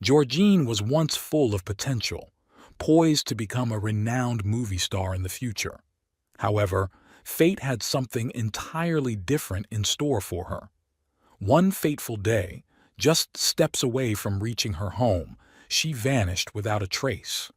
Georgine was once full of potential, poised to become a renowned movie star in the future. However, fate had something entirely different in store for her. One fateful day, just steps away from reaching her home, she vanished without a trace.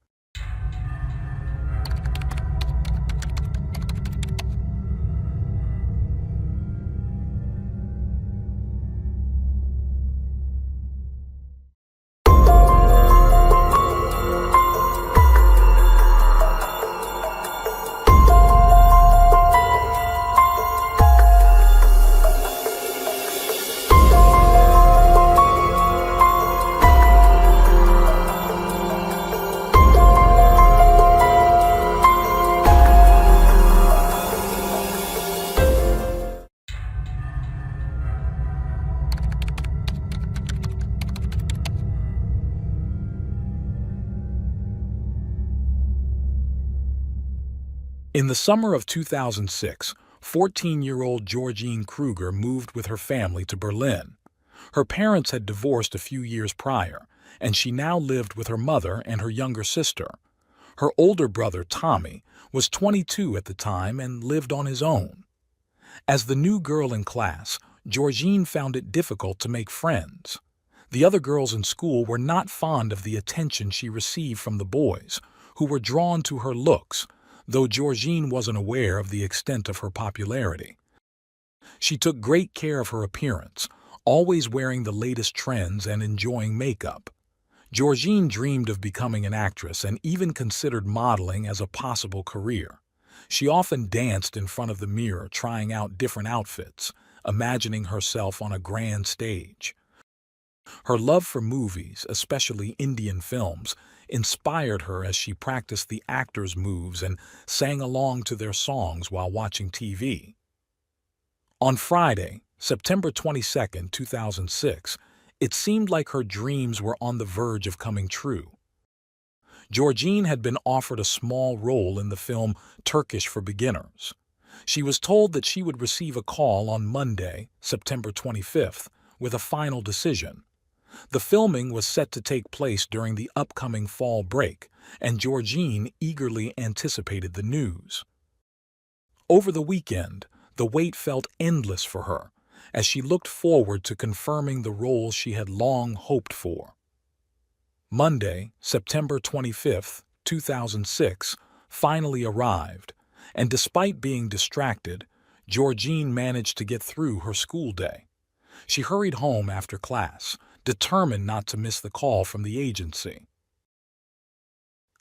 In the summer of 2006, 14-year-old Georgine Kruger moved with her family to Berlin. Her parents had divorced a few years prior, and she now lived with her mother and her younger sister. Her older brother, Tommy, was 22 at the time and lived on his own. As the new girl in class, Georgine found it difficult to make friends. The other girls in school were not fond of the attention she received from the boys, who were drawn to her looks, though Georgine wasn't aware of the extent of her popularity. She took great care of her appearance, always wearing the latest trends and enjoying makeup. Georgine dreamed of becoming an actress and even considered modeling as a possible career. She often danced in front of the mirror, trying out different outfits, imagining herself on a grand stage. Her love for movies, especially Indian films, inspired her as she practiced the actors' moves and sang along to their songs while watching TV. On Friday, September 22, 2006, it seemed like her dreams were on the verge of coming true. Georgine had been offered a small role in the film Turkish for Beginners. She was told that she would receive a call on Monday, September 25th, with a final decision. The filming was set to take place during the upcoming fall break, and Georgine eagerly anticipated the news. Over the weekend, the wait felt endless for her, as she looked forward to confirming the role she had long hoped for. Monday, September 25, 2006, finally arrived, and despite being distracted, Georgine managed to get through her school day. She hurried home after class, determined not to miss the call from the agency.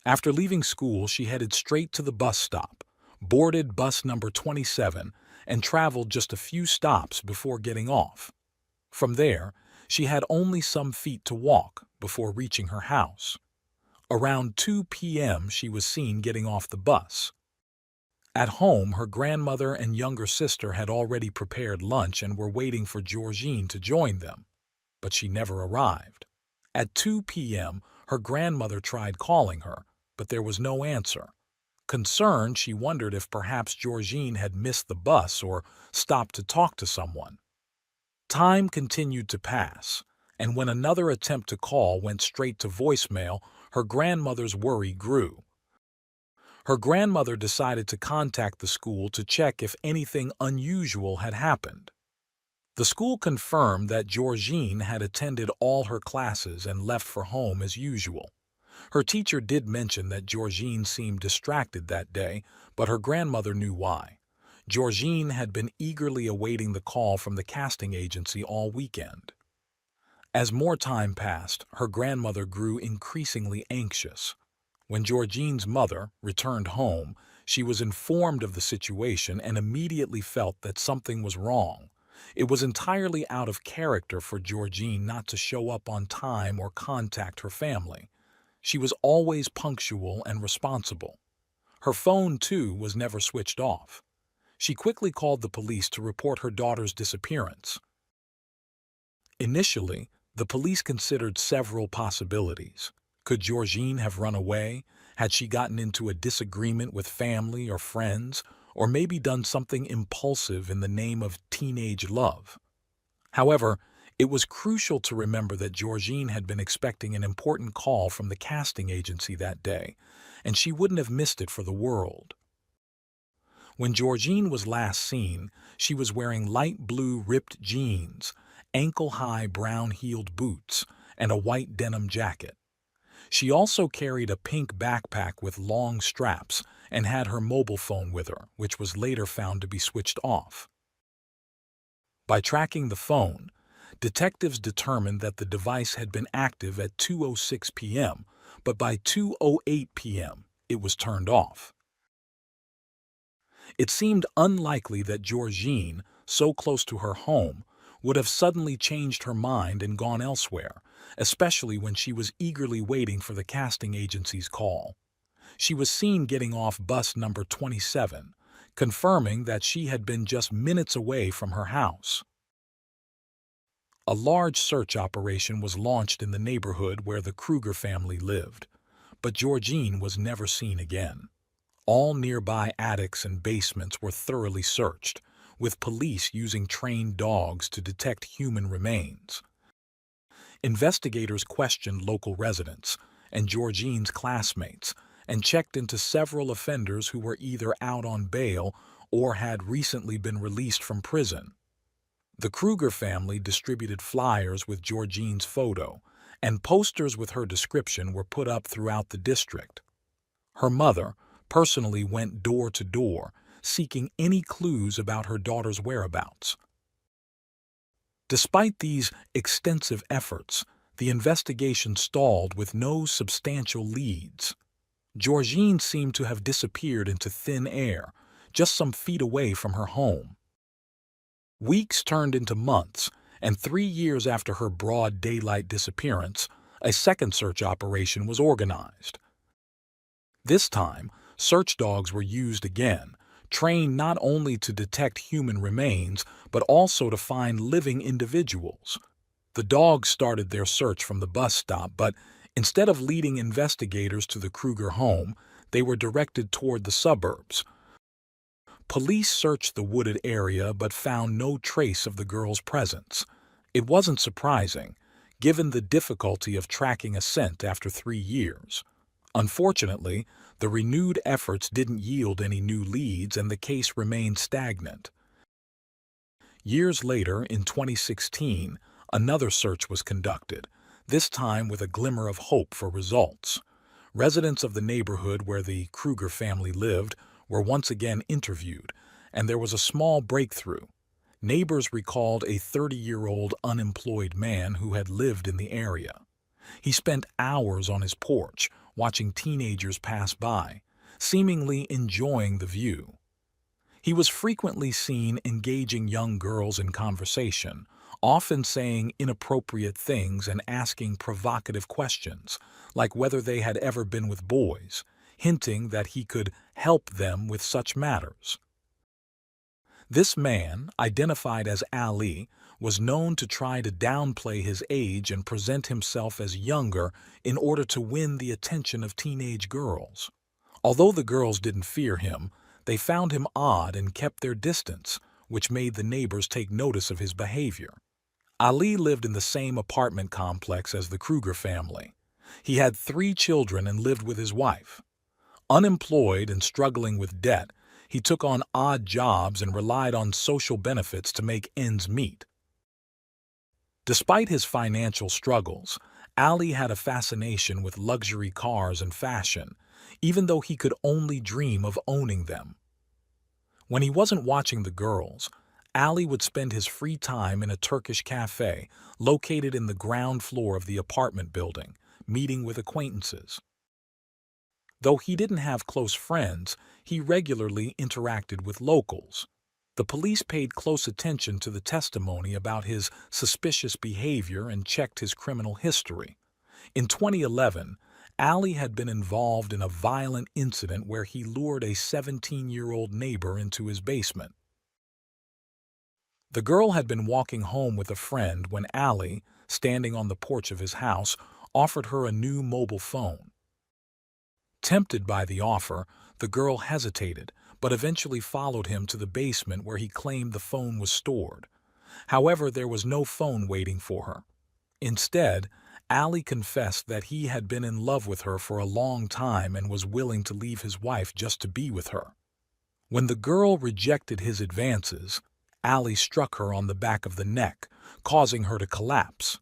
After leaving school, she headed straight to the bus stop, boarded bus number 27, and traveled just a few stops before getting off. From there, she had only some feet to walk before reaching her house. Around 2 p.m., she was seen getting off the bus. At home, her grandmother and younger sister had already prepared lunch and were waiting for Georgine to join them, but she never arrived. At 2 p.m., her grandmother tried calling her, but there was no answer. Concerned, she wondered if perhaps Georgine had missed the bus or stopped to talk to someone. Time continued to pass, and when another attempt to call went straight to voicemail, her grandmother's worry grew. Her grandmother decided to contact the school to check if anything unusual had happened. The school confirmed that Georgine had attended all her classes and left for home as usual. Her teacher did mention that Georgine seemed distracted that day, but her grandmother knew why. Georgine had been eagerly awaiting the call from the casting agency all weekend. As more time passed, her grandmother grew increasingly anxious. When Georgine's mother returned home, she was informed of the situation and immediately felt that something was wrong. It was entirely out of character for Georgine not to show up on time or contact her family. She was always punctual and responsible. Her phone, too, was never switched off. She quickly called the police to report her daughter's disappearance. Initially, the police considered several possibilities. Could Georgine have run away? Had she gotten into a disagreement with family or friends? Or maybe done something impulsive in the name of teenage love? However, It was crucial to remember that Georgine had been expecting an important call from the casting agency that day, and she wouldn't have missed it for the world. When Georgine was last seen, she was wearing light blue ripped jeans, ankle-high brown-heeled boots, and a white denim jacket. She also carried a pink backpack with long straps and had her mobile phone with her, which was later found to be switched off. By tracking the phone, detectives determined that the device had been active at 2:06 p.m., but by 2:08 p.m., it was turned off. It seemed unlikely that Georgine, so close to her home, would have suddenly changed her mind and gone elsewhere, especially when she was eagerly waiting for the casting agency's call. She was seen getting off bus number 27, confirming that she had been just minutes away from her house. A large search operation was launched in the neighborhood where the Kruger family lived, but Georgine was never seen again. All nearby attics and basements were thoroughly searched, with police using trained dogs to detect human remains. Investigators questioned local residents and Georgine's classmates and checked into several offenders who were either out on bail or had recently been released from prison. The Kruger family distributed flyers with Georgine's photo, and posters with her description were put up throughout the district. Her mother personally went door to door, seeking any clues about her daughter's whereabouts. Despite these extensive efforts, the investigation stalled with no substantial leads. Georgine seemed to have disappeared into thin air, just some feet away from her home. Weeks turned into months, and 3 years after her broad daylight disappearance, a second search operation was organized. This time, search dogs were used again, trained not only to detect human remains, but also to find living individuals. The dogs started their search from the bus stop, but instead of leading investigators to the Kruger home, they were directed toward the suburbs. Police searched the wooded area but found no trace of the girl's presence. It wasn't surprising, given the difficulty of tracking a scent after 3 years. Unfortunately, the renewed efforts didn't yield any new leads and the case remained stagnant. Years later, in 2016, another search was conducted, this time with a glimmer of hope for results. Residents of the neighborhood where the Kruger family lived were once again interviewed, and there was a small breakthrough. Neighbors recalled a 30-year-old unemployed man who had lived in the area. He spent hours on his porch, watching teenagers pass by, seemingly enjoying the view. He was frequently seen engaging young girls in conversation, often saying inappropriate things and asking provocative questions, like whether they had ever been with boys, hinting that he could help them with such matters. This man, identified as Ali, was known to try to downplay his age and present himself as younger in order to win the attention of teenage girls. Although the girls didn't fear him, they found him odd and kept their distance, which made the neighbors take notice of his behavior. Ali lived in the same apartment complex as the Kruger family. He had 3 children and lived with his wife. Unemployed and struggling with debt, he took on odd jobs and relied on social benefits to make ends meet. Despite his financial struggles, Ali had a fascination with luxury cars and fashion, even though he could only dream of owning them. When he wasn't watching the girls, Ali would spend his free time in a Turkish cafe located in the ground floor of the apartment building, meeting with acquaintances. Though he didn't have close friends, he regularly interacted with locals. The police paid close attention to the testimony about his suspicious behavior and checked his criminal history. In 2011, Ali had been involved in a violent incident where he lured a 17-year-old neighbor into his basement. The girl had been walking home with a friend when Ali, standing on the porch of his house, offered her a new mobile phone. Tempted by the offer, the girl hesitated, but eventually followed him to the basement where he claimed the phone was stored. However, there was no phone waiting for her. Instead, Ali confessed that he had been in love with her for a long time and was willing to leave his wife just to be with her. When the girl rejected his advances, Ali struck her on the back of the neck, causing her to collapse.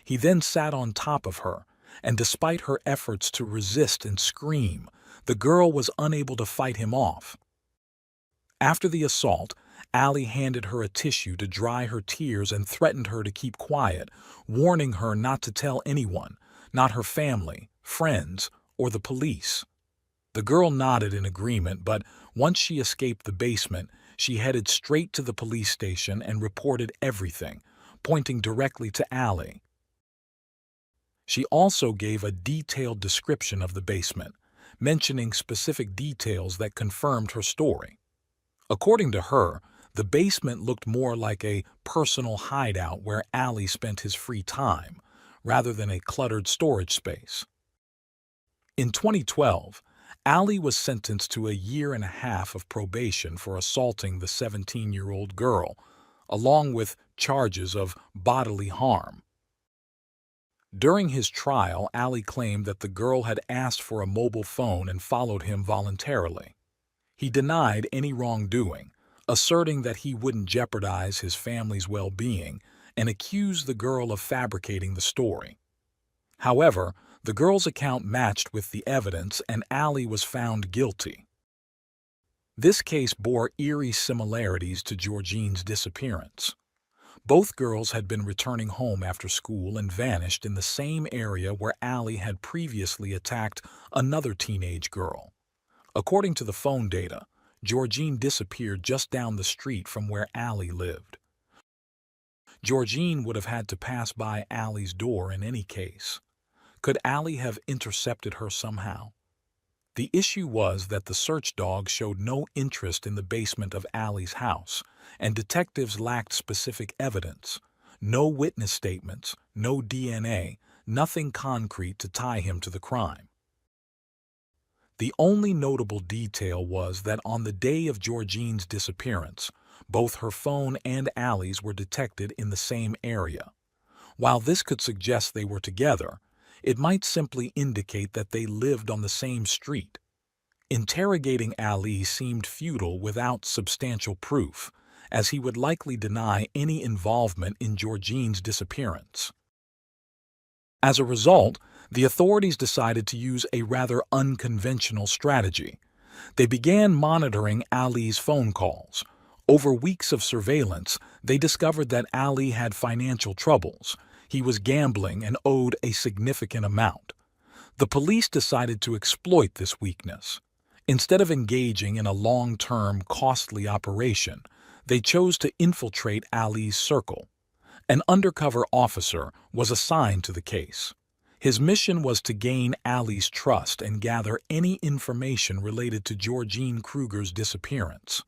He then sat on top of her, and despite her efforts to resist and scream, the girl was unable to fight him off. After the assault, Ali handed her a tissue to dry her tears and threatened her to keep quiet, warning her not to tell anyone, not her family, friends, or the police. The girl nodded in agreement, but once she escaped the basement, she headed straight to the police station and reported everything, pointing directly to Ali. She also gave a detailed description of the basement, mentioning specific details that confirmed her story. According to her, the basement looked more like a personal hideout where Ali spent his free time, rather than a cluttered storage space. In 2012, Ali was sentenced to a 1.5 years of probation for assaulting the 17-year-old girl, along with charges of bodily harm. During his trial, Ali claimed that the girl had asked for a mobile phone and followed him voluntarily. He denied any wrongdoing, asserting that he wouldn't jeopardize his family's well-being, and accused the girl of fabricating the story. However, the girl's account matched with the evidence and Ali was found guilty. This case bore eerie similarities to Georgine's disappearance. Both girls had been returning home after school and vanished in the same area where Ali had previously attacked another teenage girl. According to the phone data, Georgine disappeared just down the street from where Ali lived. Georgine would have had to pass by Ali's door in any case. Could Ali have intercepted her somehow? The issue was that the search dog showed no interest in the basement of Ali's house, and detectives lacked specific evidence. No witness statements, no DNA, nothing concrete to tie him to the crime. The only notable detail was that on the day of Georgine's disappearance, both her phone and Ali's were detected in the same area. While this could suggest they were together, it might simply indicate that they lived on the same street. Interrogating Ali seemed futile without substantial proof, as he would likely deny any involvement in Georgine's disappearance. As a result, the authorities decided to use a rather unconventional strategy. They began monitoring Ali's phone calls. Over weeks of surveillance, they discovered that Ali had financial troubles. He was gambling and owed a significant amount. The police decided to exploit this weakness. Instead of engaging in a long-term, costly operation, they chose to infiltrate Ali's circle. An undercover officer was assigned to the case. His mission was to gain Ali's trust and gather any information related to Georgine Kruger's disappearance.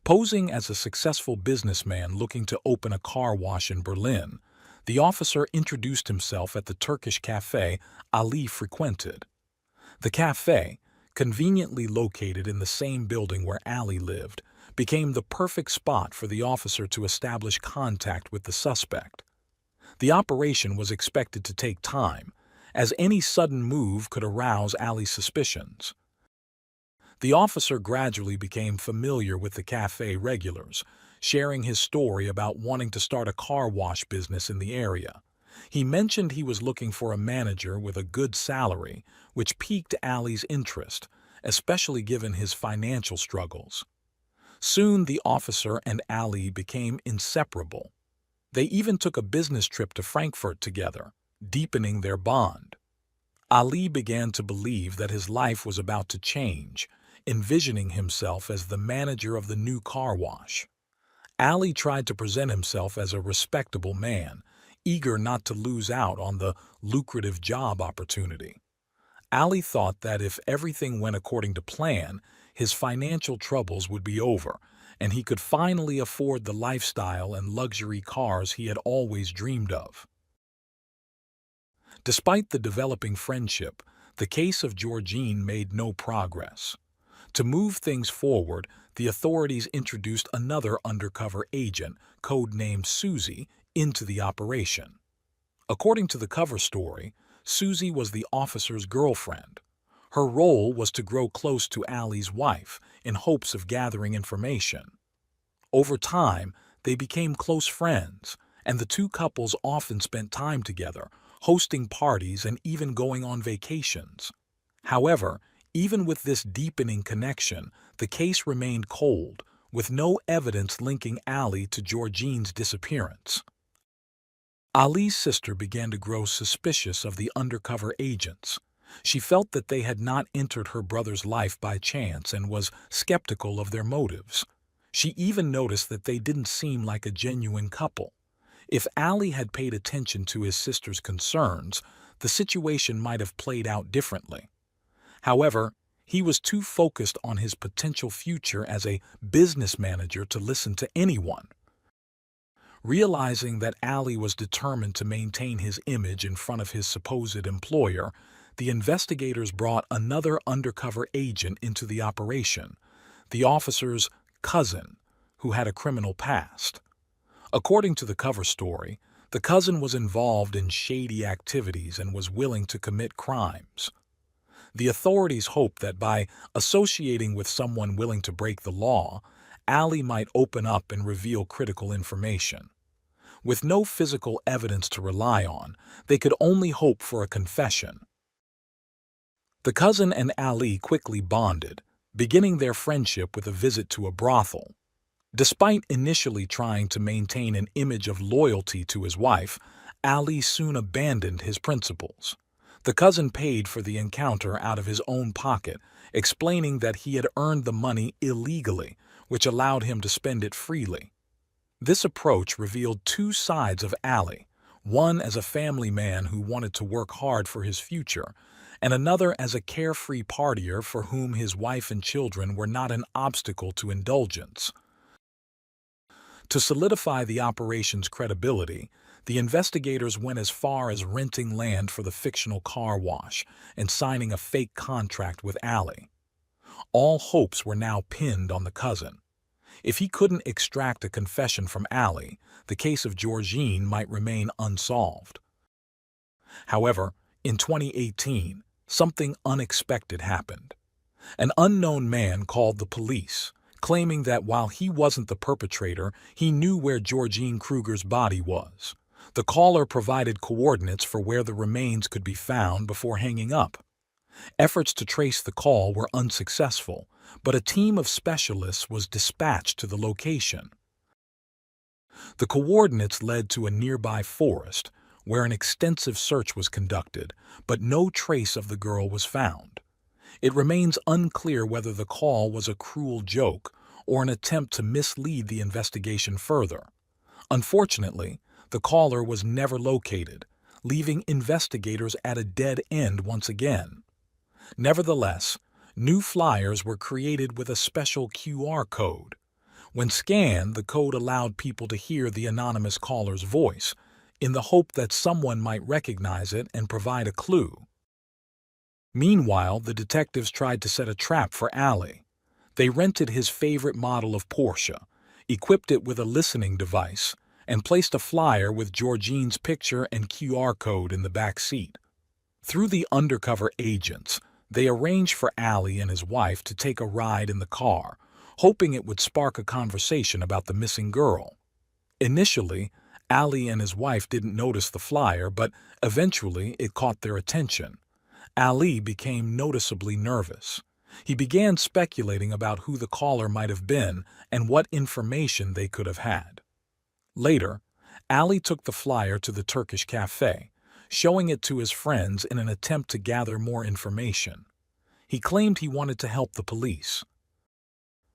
Posing as a successful businessman looking to open a car wash in Berlin, the officer introduced himself at the Turkish cafe Ali frequented. The cafe, conveniently located in the same building where Ali lived, became the perfect spot for the officer to establish contact with the suspect. The operation was expected to take time, as any sudden move could arouse Ali's suspicions. The officer gradually became familiar with the cafe regulars, sharing his story about wanting to start a car wash business in the area. He mentioned he was looking for a manager with a good salary, which piqued Ali's interest, especially given his financial struggles. Soon the officer and Ali became inseparable. They even took a business trip to Frankfurt together, deepening their bond. Ali began to believe that his life was about to change, envisioning himself as the manager of the new car wash. Ali tried to present himself as a respectable man, eager not to lose out on the lucrative job opportunity. Ali thought that if everything went according to plan, his financial troubles would be over, and he could finally afford the lifestyle and luxury cars he had always dreamed of. Despite the developing friendship, the case of Georgine made no progress. To move things forward, the authorities introduced another undercover agent, codenamed Susie, into the operation. According to the cover story, Susie was the officer's girlfriend. Her role was to grow close to Allie's wife in hopes of gathering information. Over time, they became close friends, and the two couples often spent time together, hosting parties and even going on vacations. However, even with this deepening connection, the case remained cold, with no evidence linking Allie to Georgine's disappearance. Ali's sister began to grow suspicious of the undercover agents. She felt that they had not entered her brother's life by chance and was skeptical of their motives. She even noticed that they didn't seem like a genuine couple. If Allie had paid attention to his sister's concerns, the situation might have played out differently. However, he was too focused on his potential future as a business manager to listen to anyone. Realizing that Allie was determined to maintain his image in front of his supposed employer, the investigators brought another undercover agent into the operation, the officer's cousin, who had a criminal past. According to the cover story, the cousin was involved in shady activities and was willing to commit crimes. The authorities hoped that by associating with someone willing to break the law, Allie might open up and reveal critical information. With no physical evidence to rely on, they could only hope for a confession. The cousin and Allie quickly bonded, beginning their friendship with a visit to a brothel. Despite initially trying to maintain an image of loyalty to his wife, Allie soon abandoned his principles. The cousin paid for the encounter out of his own pocket, explaining that he had earned the money illegally, which allowed him to spend it freely. This approach revealed two sides of Allie, one as a family man who wanted to work hard for his future, and another as a carefree partier for whom his wife and children were not an obstacle to indulgence. To solidify the operation's credibility, the investigators went as far as renting land for the fictional car wash and signing a fake contract with Allie. All hopes were now pinned on the cousin. If he couldn't extract a confession from Allie, the case of Georgine might remain unsolved. However, in 2018, something unexpected happened. An unknown man called the police, claiming that while he wasn't the perpetrator, he knew where Georgine Kruger's body was. The caller provided coordinates for where the remains could be found before hanging up. Efforts to trace the call were unsuccessful, but a team of specialists was dispatched to the location. The coordinates led to a nearby forest, where an extensive search was conducted, but no trace of the girl was found. It remains unclear whether the call was a cruel joke or an attempt to mislead the investigation further. Unfortunately, the caller was never located, leaving investigators at a dead end once again. Nevertheless, new flyers were created with a special QR code. When scanned, the code allowed people to hear the anonymous caller's voice, in the hope that someone might recognize it and provide a clue. Meanwhile, the detectives tried to set a trap for Allie. They rented his favorite model of Porsche, equipped it with a listening device, and placed a flyer with Georgine's picture and QR code in the back seat. Through the undercover agents, they arranged for Allie and his wife to take a ride in the car, hoping it would spark a conversation about the missing girl. Initially, Allie and his wife didn't notice the flyer, but eventually it caught their attention. Allie became noticeably nervous. He began speculating about who the caller might have been and what information they could have had. Later, Allie took the flyer to the Turkish cafe, showing it to his friends in an attempt to gather more information. He claimed he wanted to help the police.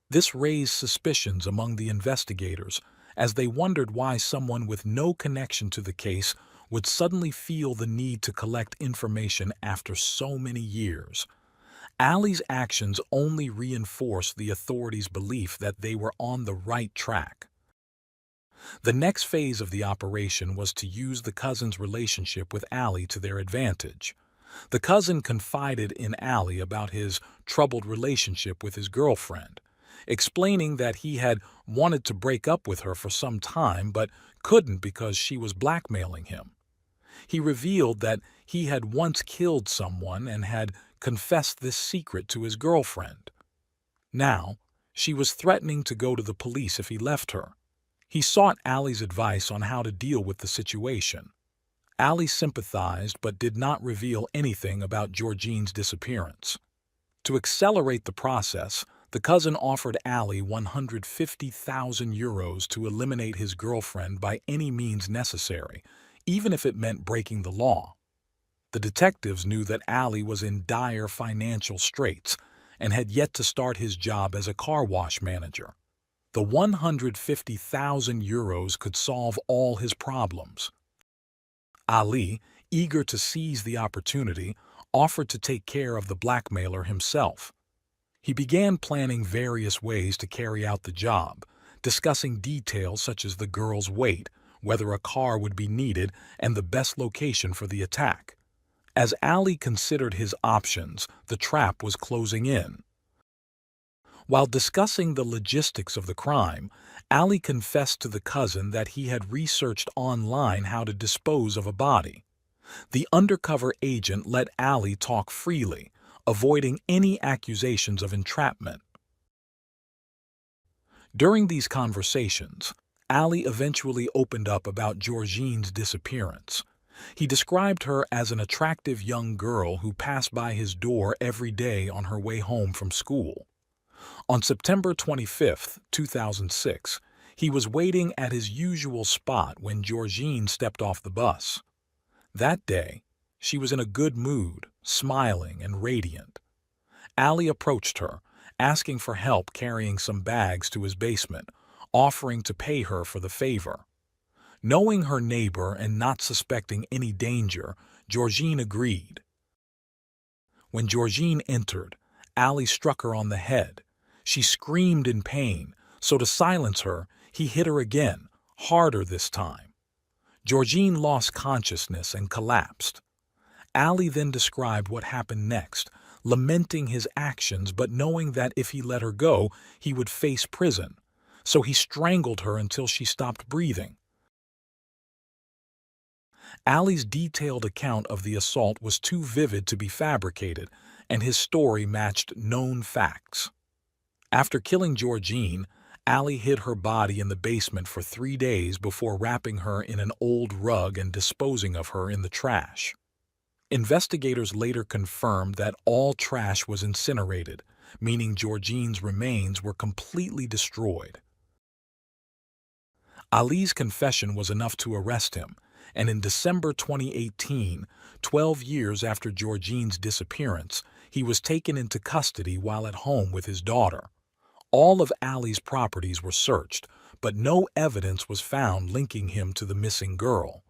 This raised suspicions among the investigators, as they wondered why someone with no connection to the case would suddenly feel the need to collect information after so many years. Allie's actions only reinforced the authorities' belief that they were on the right track. The next phase of the operation was to use the cousin's relationship with Allie to their advantage. The cousin confided in Allie about his troubled relationship with his girlfriend. explaining that he had wanted to break up with her for some time but couldn't because she was blackmailing him. He revealed that he had once killed someone and had confessed this secret to his girlfriend. Now, she was threatening to go to the police if he left her. He sought Allie's advice on how to deal with the situation. Allie sympathized but did not reveal anything about Georgine's disappearance. To accelerate the process, the cousin offered Allie €150,000 to eliminate his girlfriend by any means necessary, even if it meant breaking the law. The detectives knew that Allie was in dire financial straits and had yet to start his job as a car wash manager. The €150,000 could solve all his problems. Ali, eager to seize the opportunity, offered to take care of the blackmailer himself. He began planning various ways to carry out the job, discussing details such as the girl's weight, whether a car would be needed, and the best location for the attack. As Ali considered his options, the trap was closing in. While discussing the logistics of the crime, Ali confessed to the cousin that he had researched online how to dispose of a body. The undercover agent let Ali talk freely, avoiding any accusations of entrapment. During these conversations, Ali eventually opened up about Georgine's disappearance. He described her as an attractive young girl who passed by his door every day on her way home from school. On September 25, 2006, he was waiting at his usual spot when Georgine stepped off the bus. That day, she was in a good mood, smiling and radiant. Ali approached her, asking for help carrying some bags to his basement, offering to pay her for the favor. Knowing her neighbor and not suspecting any danger, Georgine agreed. When Georgine entered, Ali struck her on the head. She screamed in pain, so to silence her, he hit her again, harder this time. Georgine lost consciousness and collapsed. Ali then described what happened next, lamenting his actions but knowing that if he let her go, he would face prison. So he strangled her until she stopped breathing. Ali's detailed account of the assault was too vivid to be fabricated, and his story matched known facts. After killing Georgine, Ali hid her body in the basement for 3 days before wrapping her in an old rug and disposing of her in the trash. Investigators later confirmed that all trash was incinerated, meaning Georgine's remains were completely destroyed. Ali's confession was enough to arrest him, and in December 2018, 12 years after Georgine's disappearance, he was taken into custody while at home with his daughter. All of Ali's properties were searched, but no evidence was found linking him to the missing girl.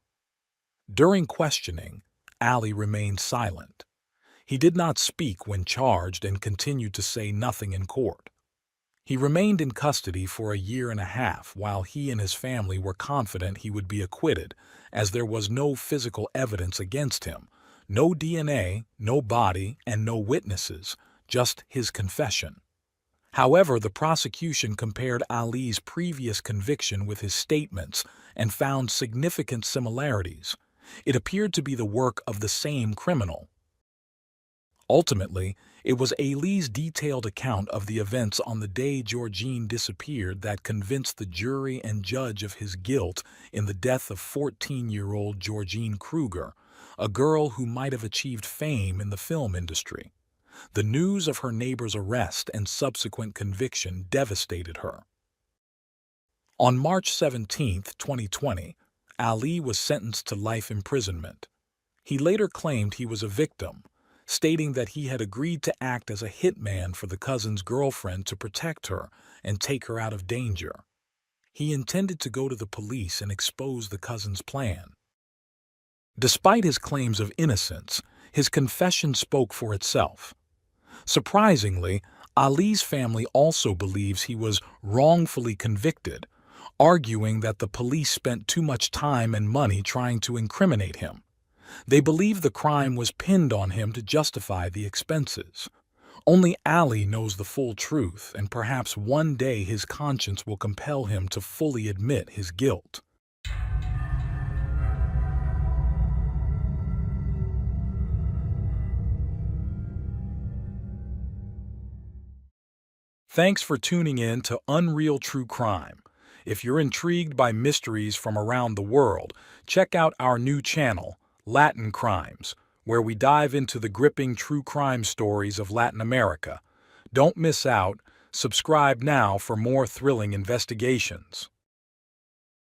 During questioning, Ali remained silent. He did not speak when charged and continued to say nothing in court. He remained in custody for 1.5 years while he and his family were confident he would be acquitted, as there was no physical evidence against him, no DNA, no body, and no witnesses, just his confession. However, the prosecution compared Ali's previous conviction with his statements and found significant similarities. It appeared to be the work of the same criminal. Ultimately, it was Ali's detailed account of the events on the day Georgine disappeared that convinced the jury and judge of his guilt in the death of 14-year-old Georgine Kruger, a girl who might have achieved fame in the film industry. The news of her neighbor's arrest and subsequent conviction devastated her. On March 17, 2020, Ali was sentenced to life imprisonment. He later claimed he was a victim, stating that he had agreed to act as a hitman for the cousin's girlfriend to protect her and take her out of danger. He intended to go to the police and expose the cousin's plan. Despite his claims of innocence, his confession spoke for itself. Surprisingly, Ali's family also believes he was wrongfully convicted, arguing that the police spent too much time and money trying to incriminate him. They believe the crime was pinned on him to justify the expenses. Only Ali knows the full truth, and perhaps one day his conscience will compel him to fully admit his guilt. Thanks for tuning in to Unreal True Crime. If you're intrigued by mysteries from around the world, check out our new channel, Latin Crimes, where we dive into the gripping true crime stories of Latin America. Don't miss out. Subscribe now for more thrilling investigations.